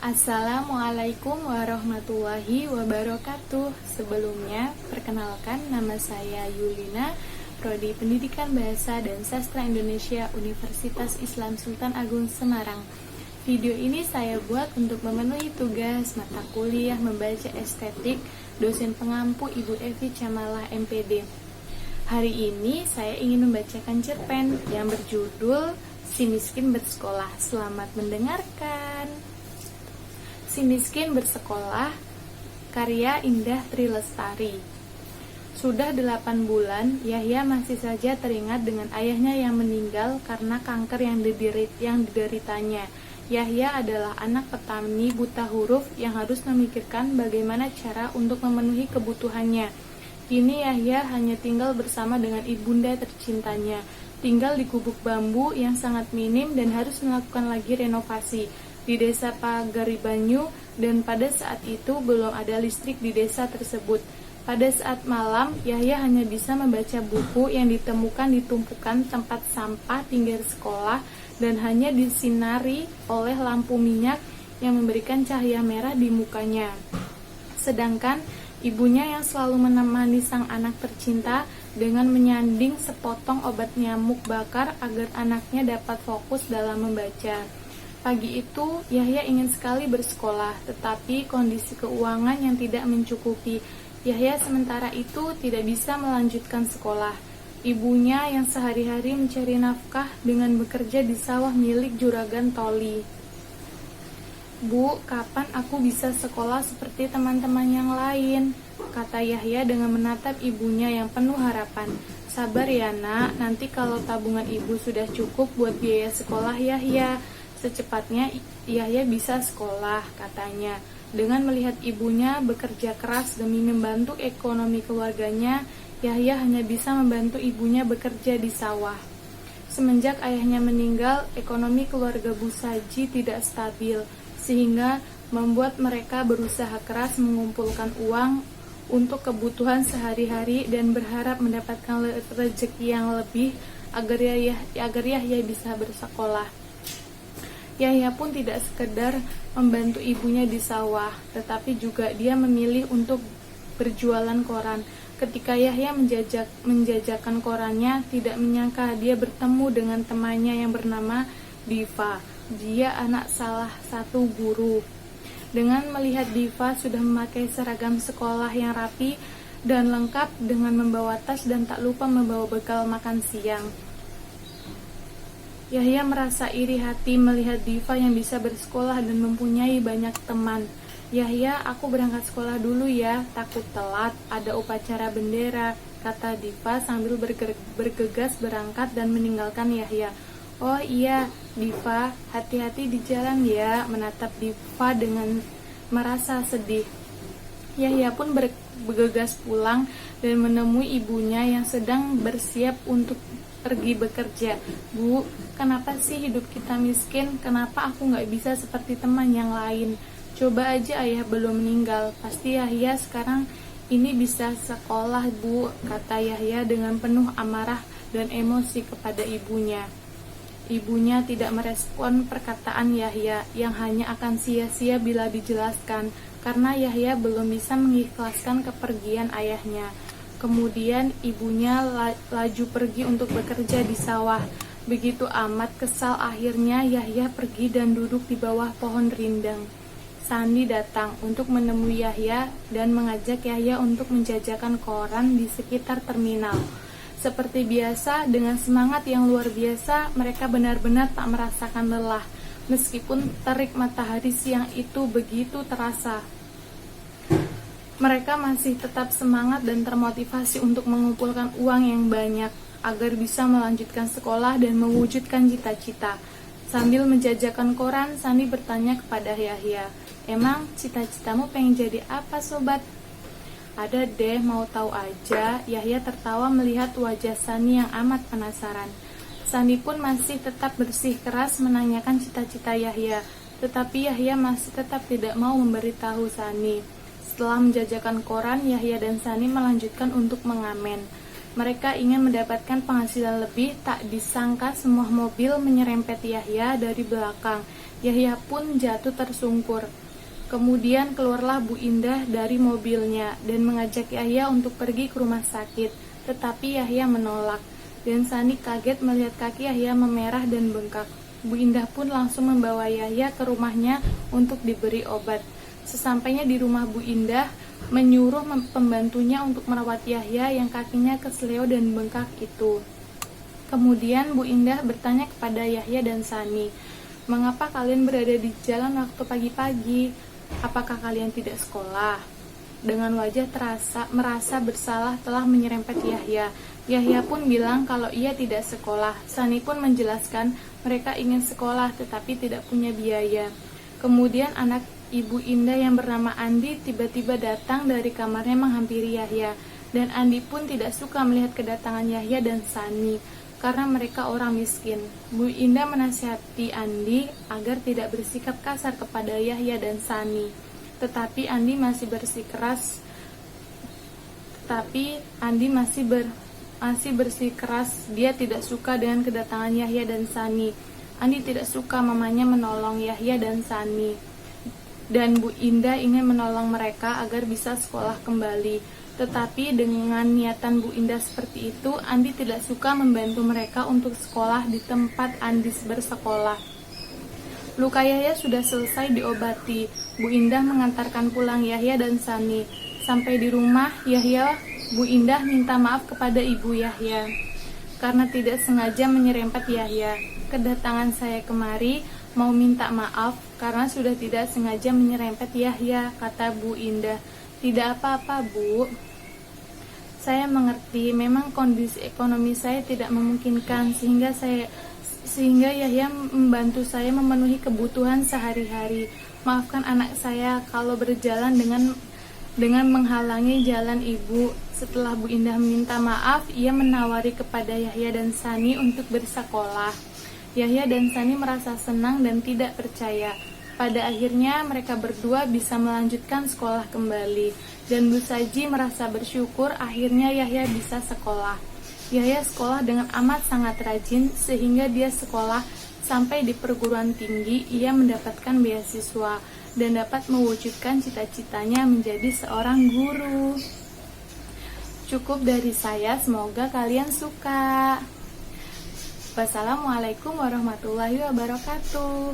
Assalamualaikum warahmatullahi wabarakatuh. Sebelumnya, perkenalkan nama saya Yulina, Prodi Pendidikan Bahasa dan Sastra Indonesia Universitas Islam Sultan Agung Semarang. Video ini saya buat untuk memenuhi tugas mata kuliah membaca estetik dosen pengampu Ibu Evi Camalah MPD. Hari ini saya ingin membacakan cerpen yang berjudul Si Miskin Bersekolah. Selamat mendengarkan. Si Miskin Bersekolah, karya Indah Trilestari. Sudah 8 bulan, Yahya masih saja teringat dengan ayahnya yang meninggal karena kanker yang dideritanya. Yahya adalah anak petani buta huruf yang harus memikirkan bagaimana cara untuk memenuhi kebutuhannya. Kini Yahya hanya tinggal bersama dengan ibunda tercintanya, tinggal di gubuk bambu yang sangat minim dan harus melakukan lagi renovasi di desa Pagaribanyu, dan pada saat itu belum ada listrik di desa tersebut. Pada saat malam, Yahya hanya bisa membaca buku yang ditemukan di tumpukan tempat sampah pinggir sekolah dan hanya disinari oleh lampu minyak yang memberikan cahaya merah di mukanya. Sedangkan ibunya yang selalu menemani sang anak tercinta dengan menyanding sepotong obat nyamuk bakar agar anaknya dapat fokus dalam membaca. Pagi itu, Yahya ingin sekali bersekolah, tetapi kondisi keuangan yang tidak mencukupi. Yahya sementara itu tidak bisa melanjutkan sekolah. Ibunya yang sehari-hari mencari nafkah dengan bekerja di sawah milik Juragan Toli. "Bu, kapan aku bisa sekolah seperti teman-teman yang lain?" kata Yahya dengan menatap ibunya yang penuh harapan. "Sabar ya nak, nanti kalau tabungan ibu sudah cukup buat biaya sekolah Yahya, secepatnya Yahya bisa sekolah," katanya. Dengan melihat ibunya bekerja keras demi membantu ekonomi keluarganya, Yahya hanya bisa membantu ibunya bekerja di sawah. Semenjak ayahnya meninggal, ekonomi keluarga Bu Saji tidak stabil, sehingga membuat mereka berusaha keras mengumpulkan uang untuk kebutuhan sehari-hari dan berharap mendapatkan rezeki yang lebih agar Yahya bisa bersekolah. Yahya pun tidak sekedar membantu ibunya di sawah, tetapi juga dia memilih untuk berjualan koran. Ketika Yahya menjajakan korannya, tidak menyangka dia bertemu dengan temannya yang bernama Diva. Dia anak salah satu guru. Dengan melihat Diva sudah memakai seragam sekolah yang rapi dan lengkap dengan membawa tas dan tak lupa membawa bekal makan siang, Yahya merasa iri hati melihat Diva yang bisa bersekolah dan mempunyai banyak teman. "Yahya, aku berangkat sekolah dulu ya, takut telat, ada upacara bendera," kata Diva sambil bergegas berangkat dan meninggalkan Yahya. "Oh iya, Diva, hati-hati di jalan ya," menatap Diva dengan merasa sedih. Yahya pun bergegas pulang dan menemui ibunya yang sedang bersiap untuk pergi bekerja. "Bu, kenapa sih hidup kita miskin? Kenapa aku gak bisa seperti teman yang lain? Coba aja ayah belum meninggal, pasti Yahya sekarang ini bisa sekolah, Bu," kata Yahya dengan penuh amarah dan emosi kepada ibunya. Ibunya tidak merespon perkataan Yahya yang hanya akan sia-sia bila dijelaskan, karena Yahya belum bisa mengikhlaskan kepergian ayahnya. Kemudian ibunya laju pergi untuk bekerja di sawah. Begitu amat kesal akhirnya Yahya pergi dan duduk di bawah pohon rindang. Sani datang untuk menemui Yahya dan mengajak Yahya untuk menjajakan koran di sekitar terminal. Seperti biasa, dengan semangat yang luar biasa, mereka benar-benar tak merasakan lelah, meskipun terik matahari siang itu begitu terasa. Mereka masih tetap semangat dan termotivasi untuk mengumpulkan uang yang banyak agar bisa melanjutkan sekolah dan mewujudkan cita-cita. Sambil menjajakan koran, Sani bertanya kepada Yahya, "Emang cita-citamu pengen jadi apa, sobat?" "Ada deh, mau tahu aja." Yahya tertawa melihat wajah Sani yang amat penasaran. Sani pun masih tetap bersikeras menanyakan cita-cita Yahya, tetapi Yahya masih tetap tidak mau memberitahu Sani. Setelah menjajakan koran, Yahya dan Sani melanjutkan untuk mengamen. Mereka ingin mendapatkan penghasilan lebih, tak disangka semua mobil menyerempet Yahya dari belakang. Yahya pun jatuh tersungkur. Kemudian keluarlah Bu Indah dari mobilnya dan mengajak Yahya untuk pergi ke rumah sakit, tetapi Yahya menolak. Dan Sani kaget melihat kaki Yahya memerah dan bengkak. Bu Indah pun langsung membawa Yahya ke rumahnya untuk diberi obat. Sesampainya di rumah, Bu Indah menyuruh pembantunya untuk merawat Yahya yang kakinya kesleo dan bengkak itu. Kemudian Bu Indah bertanya kepada Yahya dan Sani, "Mengapa kalian berada di jalan waktu pagi-pagi? Apakah kalian tidak sekolah?" Dengan wajah merasa bersalah telah menyerempet Yahya. Yahya pun bilang kalau ia tidak sekolah. Sani pun menjelaskan mereka ingin sekolah tetapi tidak punya biaya. Kemudian anak Ibu Indah yang bernama Andi tiba-tiba datang dari kamarnya menghampiri Yahya. Dan Andi pun tidak suka melihat kedatangan Yahya dan Sani karena mereka orang miskin. Bu Indah menasihati Andi agar tidak bersikap kasar kepada Yahya dan Sani. Tetapi Andi masih bersikeras. Dia tidak suka dengan kedatangan Yahya dan Sani. Andi tidak suka mamanya menolong Yahya dan Sani. Dan Bu Indah ingin menolong mereka agar bisa sekolah kembali. Tetapi dengan niatan Bu Indah seperti itu, Andi tidak suka membantu mereka untuk sekolah di tempat Andi bersekolah. Luka Yahya sudah selesai diobati. Bu Indah mengantarkan pulang Yahya dan Sani. Sampai di rumah Yahya, Bu Indah minta maaf kepada ibu Yahya karena tidak sengaja menyerempet Yahya. "Kedatangan saya kemari mau minta maaf karena sudah tidak sengaja menyerempet Yahya," kata Bu Indah. "Tidak apa-apa, Bu. Saya mengerti, memang kondisi ekonomi saya tidak memungkinkan sehingga Yahya membantu saya memenuhi kebutuhan sehari-hari. Maafkan anak saya kalau berjalan dengan menghalangi jalan Ibu." Setelah Bu Indah meminta maaf, ia menawari kepada Yahya dan Sani untuk bersekolah. Yahya dan Sani merasa senang dan tidak percaya. Pada akhirnya mereka berdua bisa melanjutkan sekolah kembali, dan Bu Saji merasa bersyukur akhirnya Yahya bisa sekolah. Yahya sekolah dengan amat sangat rajin sehingga dia sekolah sampai di perguruan tinggi. Ia mendapatkan beasiswa dan dapat mewujudkan cita-citanya menjadi seorang guru. Cukup dari saya, semoga kalian suka. Wassalamualaikum warahmatullahi wabarakatuh.